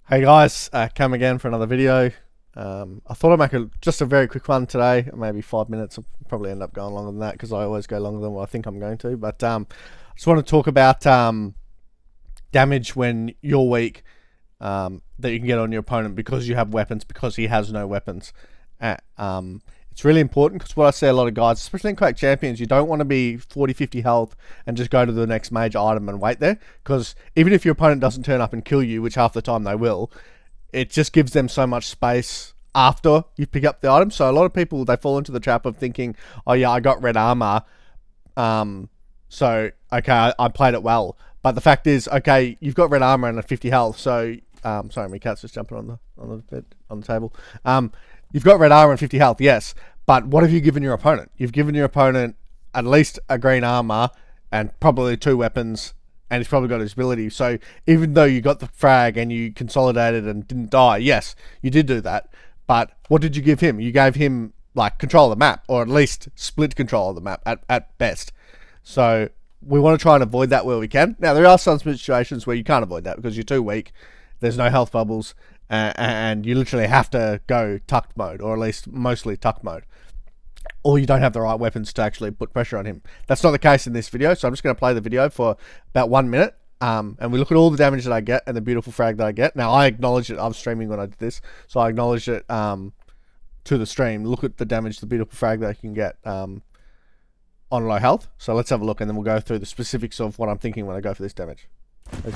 Hey guys, Cam again for another video. I thought I'd make just a very quick one today, maybe 5 minutes. I'll probably end up going longer than that because I always go longer than what I think I'm going to. But I just want to talk about damage when you're weak that you can get on your opponent because you have weapons, because he has no weapons. It's really important because what I see a lot of guys, especially in Quake Champions, you don't want to be 40-50 health and just go to the next major item and wait there, because even if your opponent doesn't turn up and kill you, which half the time they will, it just gives them so much space after you pick up the item. So a lot of people, they fall into the trap of thinking, oh yeah, I got red armor, so okay, I played it well. But the fact is, okay, you've got red armor and a 50 health, so sorry, my cat's just jumping on the table. You've got red armor and 50 health, yes, but what have you given your opponent? You've given your opponent at least a green armor and probably 2 weapons, and he's probably got his ability. So even though you got the frag and you consolidated and didn't die, yes, you did do that, but what did you give him? You gave him like control of the map, or at least split control of the map at best. So we want to try and avoid that where we can. Now there are some situations where you can't avoid that because you're too weak, there's no health bubbles, and you literally have to go tucked mode, or at least mostly tucked mode, or you don't have the right weapons to actually put pressure on him. That's not the case in this video, so I'm just going to play the video for about 1 minute, and we look at all the damage that I get and the beautiful frag that I get. Now I acknowledge it, I was streaming when I did this, so I acknowledged it to the stream. Look at the damage, the beautiful frag that I can get on low health. So let's have a look, and then we'll go through the specifics of what I'm thinking when I go for this damage. I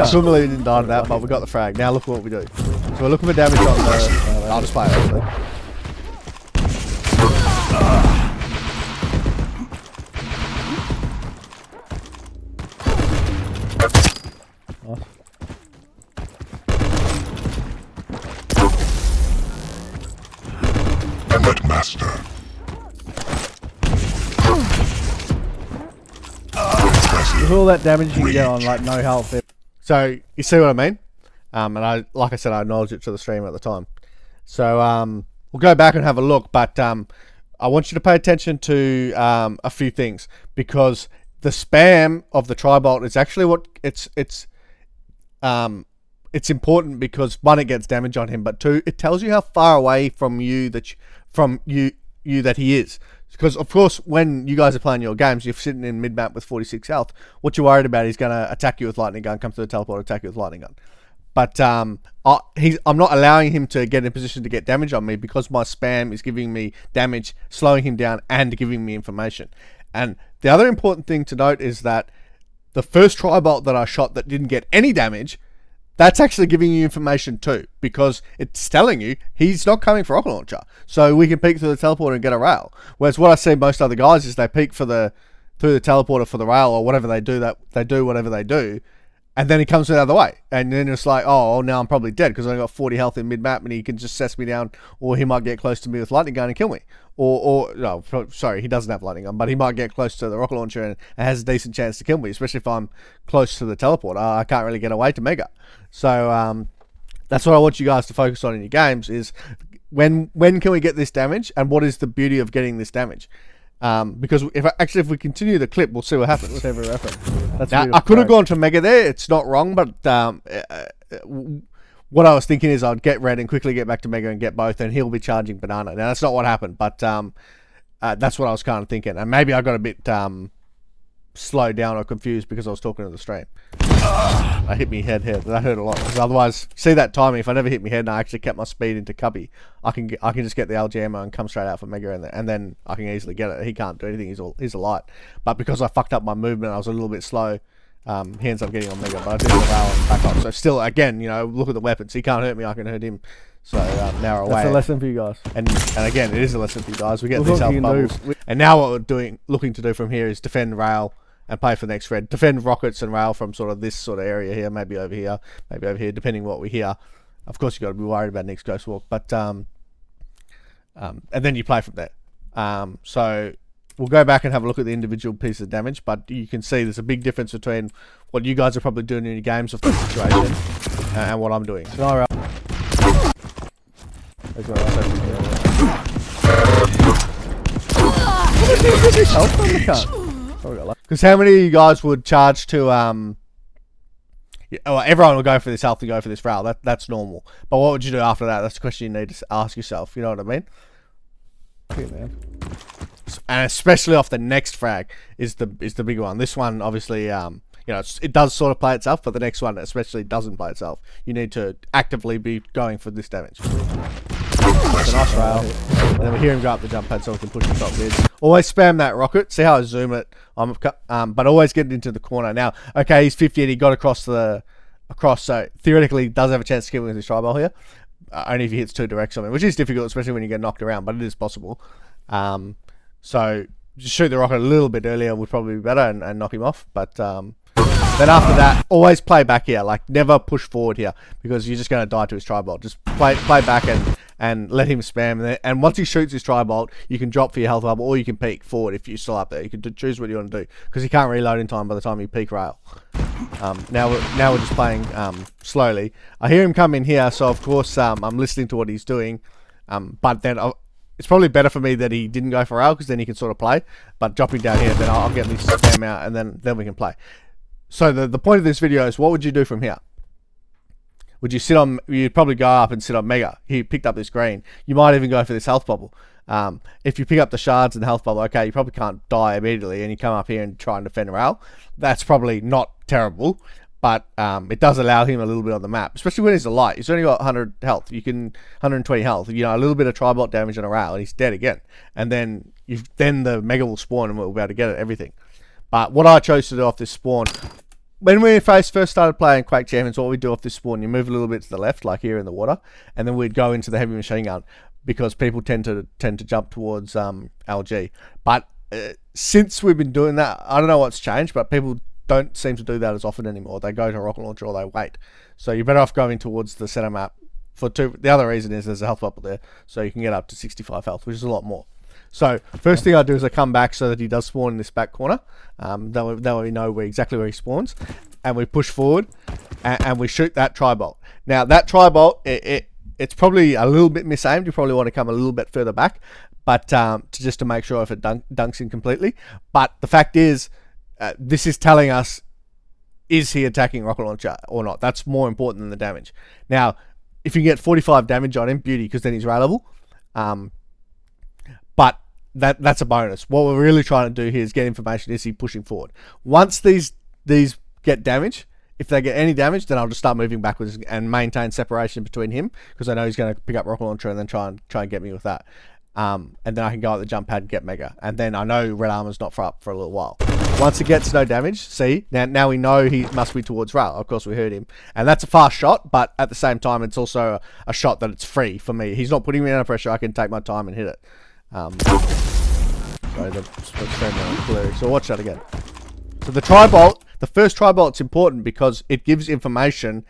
couldn't believe he didn't die to that, but we got the frag. Now look what we do. So we're looking for damage on the... I'll just play it actually. Combat master. With all that damage you can get on like no health. So you see what I mean? And like I said, I acknowledged it to the stream at the time. So we'll go back and have a look, but I want you to pay attention to a few things, because the spam of the tri-bolt is actually what it's important, because 1, it gets damage on him, but 2, it tells you how far away from you that he is. Because of course, when you guys are playing your games, you're sitting in mid-map with 46 health. What you're worried about is he's going to attack you with lightning gun, come to the teleport, attack you with lightning gun. But I'm not allowing him to get in a position to get damage on me, because my spam is giving me damage, slowing him down, and giving me information. And the other important thing to note is that the first tri-bolt that I shot that didn't get any damage, that's actually giving you information too, because it's telling you he's not coming for rocket launcher, so we can peek through the teleporter and get a rail. Whereas what I see most other guys is they peek through the teleporter for the rail, or whatever they do, whatever they do, and then he comes the other way, and then it's like, oh, now I'm probably dead because I got 40 health in mid map, and he can just cess me down, or he might get close to me with lightning gun and kill me, or no, sorry, he doesn't have lightning gun, but he might get close to the rocket launcher and has a decent chance to kill me, especially if I'm close to the teleporter. I can't really get away to Mega. So that's what I want you guys to focus on in your games, is when can we get this damage, and what is the beauty of getting this damage? Because if we continue the clip, we'll see what happens. Whatever reference. Now, I could have gone to Mega there. It's not wrong, but what I was thinking is I'd get red and quickly get back to Mega and get both, and he'll be charging banana. Now that's not what happened, but that's what I was kind of thinking, and maybe I got a bit slowed down or confused because I was talking to the stream. I hit me head here. That hurt a lot, because otherwise, see that timing, if I never hit me head and I actually kept my speed into cubby, I can just get the LG ammo and come straight out for Mega, and then I can easily get it. He can't do anything. He's a light. But because I fucked up my movement, I was a little bit slow. He ends up getting on Mega, but I did the rail and back up. So still, again, you know, look at the weapons. He can't hurt me. I can hurt him. So now we're away. That's a lesson for you guys. And again, it is a lesson for you guys. We get these health bubbles, and now what we're looking to do from here is defend rail and play for the next red. Defend rockets and rail from sort of this sort of area here, maybe over here, depending what we hear. Of course, you got to be worried about next ghost walk, but and then you play from there. So we'll go back and have a look at the individual pieces of damage, but you can see there's a big difference between what you guys are probably doing in your games of the situation and what I'm doing. Alright. Probably got lucky. Because how many of you guys would charge to well, everyone will go for this health and go for this rail. That's normal. But what would you do after that? That's the question you need to ask yourself. You know what I mean? Yeah, man. And especially off the next frag is the big one. This one obviously, you know, it does sort of play itself, but the next one especially doesn't play itself. You need to actively be going for this damage. It's a nice rail. And then we hear him go up the jump pad so we can push the top mid. Always spam that rocket. See how I zoom it? But always get into the corner. Now, okay, he's 50 and he got across, so theoretically he does have a chance to kill with his tri-ball here. Only if he hits 2 directs on him, which is difficult, especially when you get knocked around, but it is possible. So just shoot the rocket a little bit earlier would probably be better and knock him off. But then after that, always play back here. Like, never push forward here because you're just going to die to his tri-bolt. Just play back and let him spam. And once he shoots his tri-bolt, you can drop for your health bubble or you can peek forward if you're still up there. You can choose what you want to do because he can't reload in time by the time you peek rail. Now we're just playing slowly. I hear him come in here, so of course I'm listening to what he's doing. But then it's probably better for me that he didn't go for rail because then he can sort of play. But dropping down here, then I'll get me spam out and then we can play. So the point of this video is, what would you do from here? Would you sit on? You'd probably go up and sit on Mega. He picked up this green. You might even go for this health bubble. If you pick up the shards and the health bubble, okay, you probably can't die immediately, and you come up here and try and defend a rail. That's probably not terrible, but it does allow him a little bit on the map, especially when he's a light. He's only got 100 health. You can 120 health. You know, a little bit of tri-bolt damage on a rail, and he's dead again. And then the Mega will spawn, and we'll be able to get everything. But what I chose to do off this spawn, when we first started playing Quake Champions, what we do off this spawn, you move a little bit to the left, like here in the water, and then we'd go into the heavy machine gun because people tend to jump towards LG. But since we've been doing that, I don't know what's changed, but people don't seem to do that as often anymore. They go to rocket launcher or they wait. So you're better off going towards the center map. The other reason is there's a health bubble there, so you can get up to 65 health, which is a lot more. So first thing I do is I come back so that he does spawn in this back corner. That way we know exactly where he spawns, and we push forward and we shoot that tri-bolt. Now that tri-bolt, it's probably a little bit misaimed. You probably want to come a little bit further back, but just to make sure if it dunks in completely. But the fact is, this is telling us, is he attacking rocket launcher or not? That's more important than the damage. Now, if you get 45 damage on him, beauty, because then he's railable. But that's a bonus. What we're really trying to do here is get information. Is he pushing forward? Once these get damage, if they get any damage, then I'll just start moving backwards and maintain separation between him, because I know he's going to pick up rocket launcher and then try and get me with that. And then I can go at the jump pad and get Mega. And then I know red armor's not up for a little while. Once it gets no damage, see, now we know he must be towards rail. Of course, we heard him. And that's a fast shot, but at the same time, it's also a shot that it's free for me. He's not putting me under pressure. I can take my time and hit it. Sorry, so watch that again. So the tri-bolt, the first tri-bolt's important because it gives information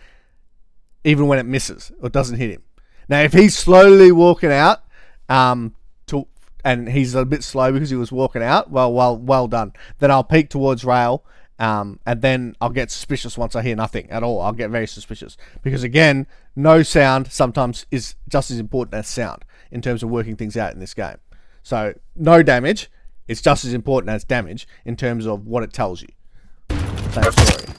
even when it misses or doesn't hit him. Now, if he's slowly walking out, and he's a bit slow because he was walking out, well done. Then I'll peek towards rail, and then I'll get suspicious once I hear nothing at all. I'll get very suspicious because, again, no sound sometimes is just as important as sound in terms of working things out in this game. So no damage is just as important as damage in terms of what it tells you. Same story.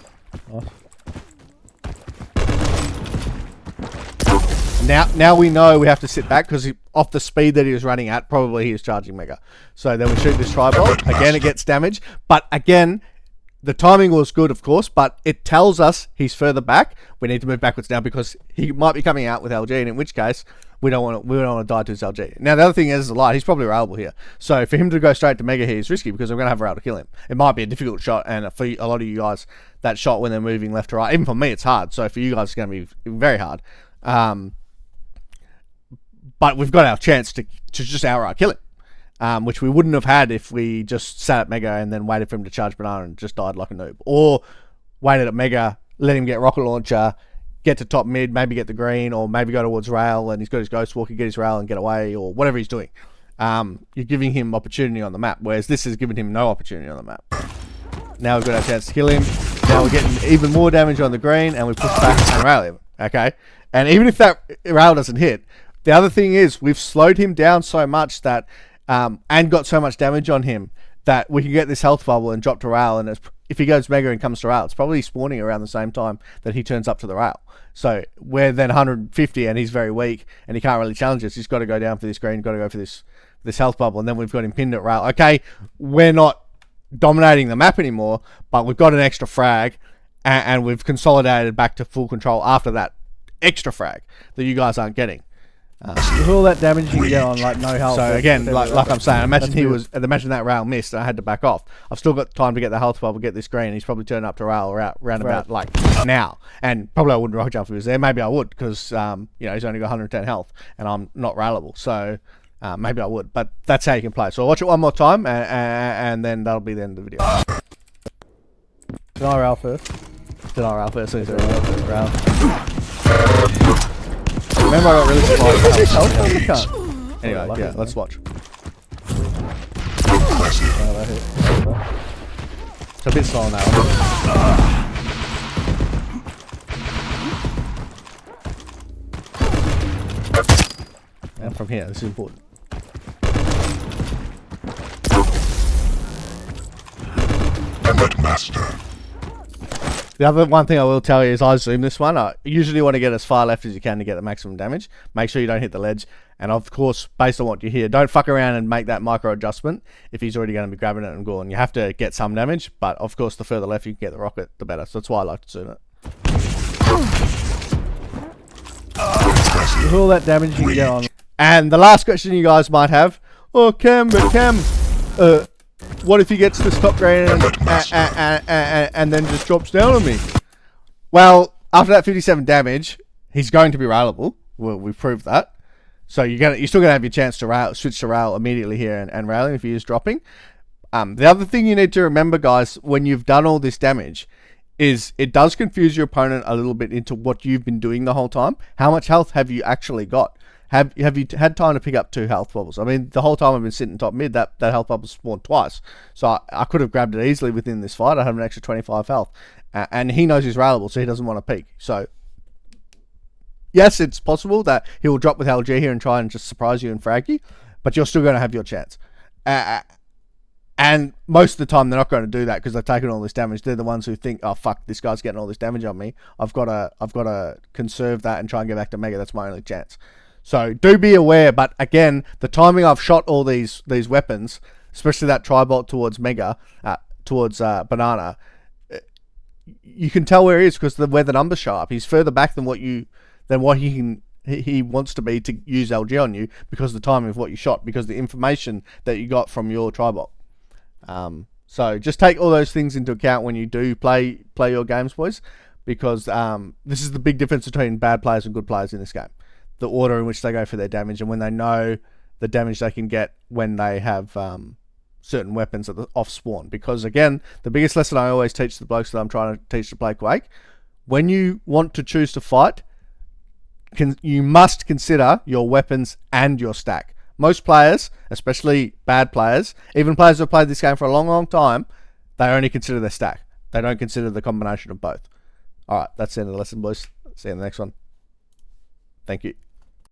Now we know we have to sit back because off the speed that he was running at, probably he was charging Mega. So then we shoot this tri-bolt. Again, it gets damage. But again, the timing was good, of course, but it tells us he's further back. We need to move backwards now because he might be coming out with LG, and in which case we don't want to die to his LG. Now the other thing is, a light, he's probably railable here. So for him to go straight to Mega here is risky because we're going to have a rail to kill him. It might be a difficult shot, and for a lot of you guys, that shot when they're moving left to right, even for me, it's hard. So for you guys, it's going to be very hard. But we've got our chance to just outright kill him, which we wouldn't have had if we just sat at Mega and then waited for him to charge banana and just died like a noob. Or waited at Mega, let him get rocket launcher, get to top mid, maybe get the green, or maybe go towards rail and he's got his ghost walk, he get his rail and get away, or whatever he's doing. You're giving him opportunity on the map, whereas this is giving him no opportunity on the map. Now we've got our chance to kill him. Now we're getting even more damage on the green, and we push back and rail him. Okay? And even if that rail doesn't hit, the other thing is we've slowed him down so much that, and got so much damage on him, that we can get this health bubble and drop to rail, and if he goes mega and comes to rail, it's probably spawning around the same time that he turns up to the rail. So we're then 150 and he's very weak and he can't really challenge us. He's got to go down for this green, got to go for this health bubble, and then we've got him pinned at rail. Okay, we're not dominating the map anymore, but we've got an extra frag and we've consolidated back to full control after that extra frag that you guys aren't getting. With all that damage you can get on like no health. So again, like I'm saying, imagine that rail missed and I had to back off. I've still got time to get the health bubble, get this green. He's probably turning up to rail round about like now, and probably I wouldn't rock jump if he was there. Maybe I would because he's only got 110 health and I'm not railable. So maybe I would, but that's how you can play. So I'll watch it one more time and then that'll be the end of the video. Deny rail first. Deny rail first. So rail. Remember, I got really surprised. Anyway, yeah, let's watch. It's a bit slow now. And from here, this is important. Master. The other one thing I will tell you is I zoom this one. I usually want to get as far left as you can to get the maximum damage. Make sure you don't hit the ledge. And of course, based on what you hear, don't fuck around and make that micro adjustment if he's already going to be grabbing it and going. You have to get some damage, but of course, the further left you can get the rocket, the better. So that's why I like to zoom it. With all that damage you can get on. And the last question you guys might have, Cam, what if he gets this top grade and then just drops down on me? Well, after that 57 damage, he's going to be railable. Well, we proved that. So you're still going to have your chance to switch to rail immediately here and railing if he is dropping. The other thing you need to remember, guys, when you've done all this damage, is it does confuse your opponent a little bit into what you've been doing the whole time. How much health have you actually got? Have you had time to pick up 2 health bubbles? I mean, the whole time I've been sitting top mid, that health bubble spawned twice. So I could have grabbed it easily within this fight. I have an extra 25 health. And he knows he's railable, so he doesn't want to peek. So, yes, it's possible that he will drop with LG here and try and just surprise you and frag you. But you're still going to have your chance. And most of the time, they're not going to do that because they've taken all this damage. They're the ones who think, oh, fuck, this guy's getting all this damage on me. I've got to conserve that and try and get back to Mega. That's my only chance. So do be aware, but again, the timing I've shot all these weapons, especially that tri-bolt towards Mega, towards Banana, you can tell where he is because where the numbers show up. He's further back than what he wants to be to use LG on you because of the timing of what you shot, because of the information that you got from your tri-bolt. So just take all those things into account when you do play your games, boys, because this is the big difference between bad players and good players in this game. The order in which they go for their damage, and when they know the damage they can get when they have certain weapons at the off spawn. Because again, the biggest lesson I always teach the blokes that I'm trying to teach to play Quake, when you want to choose to fight, you must consider your weapons and your stack. Most players, especially bad players, even players who have played this game for a long time, they only consider their stack. They don't consider the combination of both. Alright, that's the end of the lesson, boys. See you in the next one. Thank you.